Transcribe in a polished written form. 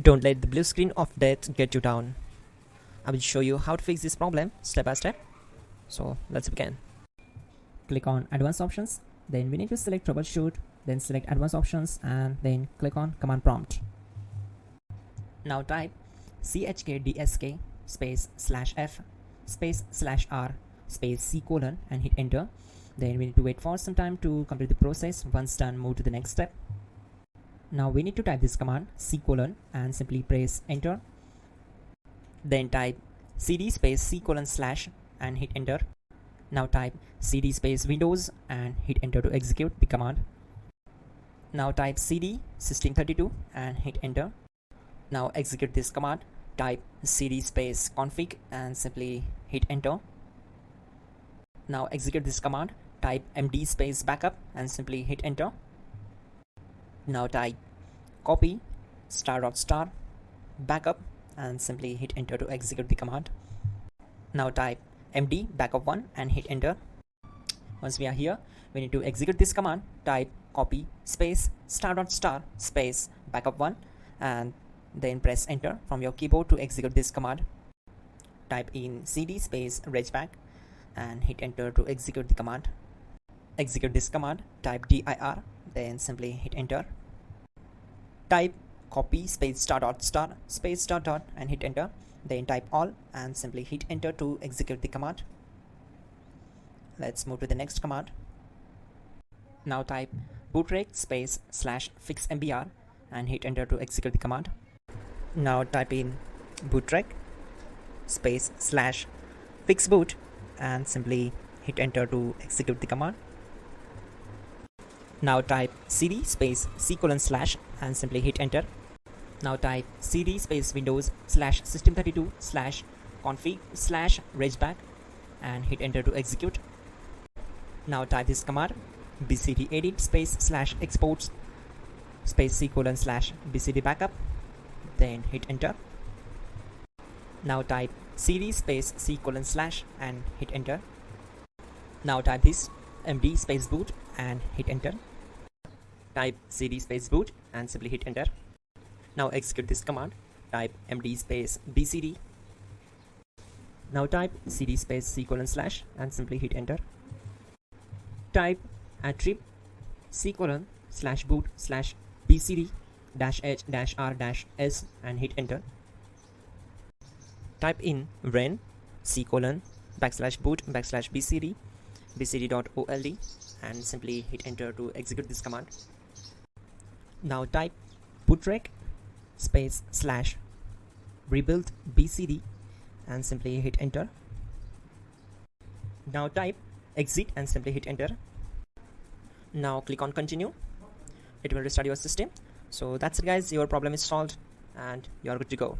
Don't let the blue screen of death get you down. I will show you how to fix this problem step by step. So let's begin. Click on advanced options, then we need to select troubleshoot, then select advanced options and then click on command prompt. Now type chkdsk space /f space /r space c colon and hit enter. Then we need to wait for some time to complete the process. Once done, move to the next step. Now we need to type this command c colon and simply press enter. Then type cd space c colon / and hit enter. Now type cd space windows and hit enter to execute the command. Now type cd SYSTEM32 and hit enter. Now execute this command. Type cd space config and simply hit enter. Now execute this command. Type md space backup and simply hit enter. Now type copy *** backup and simply hit enter to execute the command. Now type md backup1 and hit enter. Once we are here, we need to execute this command. Type copy space *** space backup1 and then press enter from your keyboard to execute this command. Type in cd space regback and hit enter to execute the command. Execute this command. Type dir, then simply hit enter. Type copy space *** space .. and hit enter. Then type all and simply hit enter to execute the command. Let's move to the next command. Now type bootrec space /fixmbr and hit enter to execute the command. Now type in bootrec space /fixboot and simply hit enter to execute the command. Now type cd space c colon / and simply hit enter. Now type cd space windows /system32 /config /regback and hit enter to execute. Now type this command bcd edit space /exports space c colon /bcd backup, then hit enter. Now type cd space c colon / and hit enter. Now type this md space boot and hit enter. Type cd space boot and simply hit enter. Now execute this command. Type md space bcd. Now type cd space c colon / and simply hit enter. Type attrib c colon /boot /bcd -h -r -s and hit enter. Type in ren c colon /boot /bcd bcd.old and simply hit enter to execute this command. Now type bootrec space /rebuild bcd and simply hit enter. Now type exit and simply hit enter. Now click on continue. It will restart your system. So that's it guys, your problem is solved and you are good to go.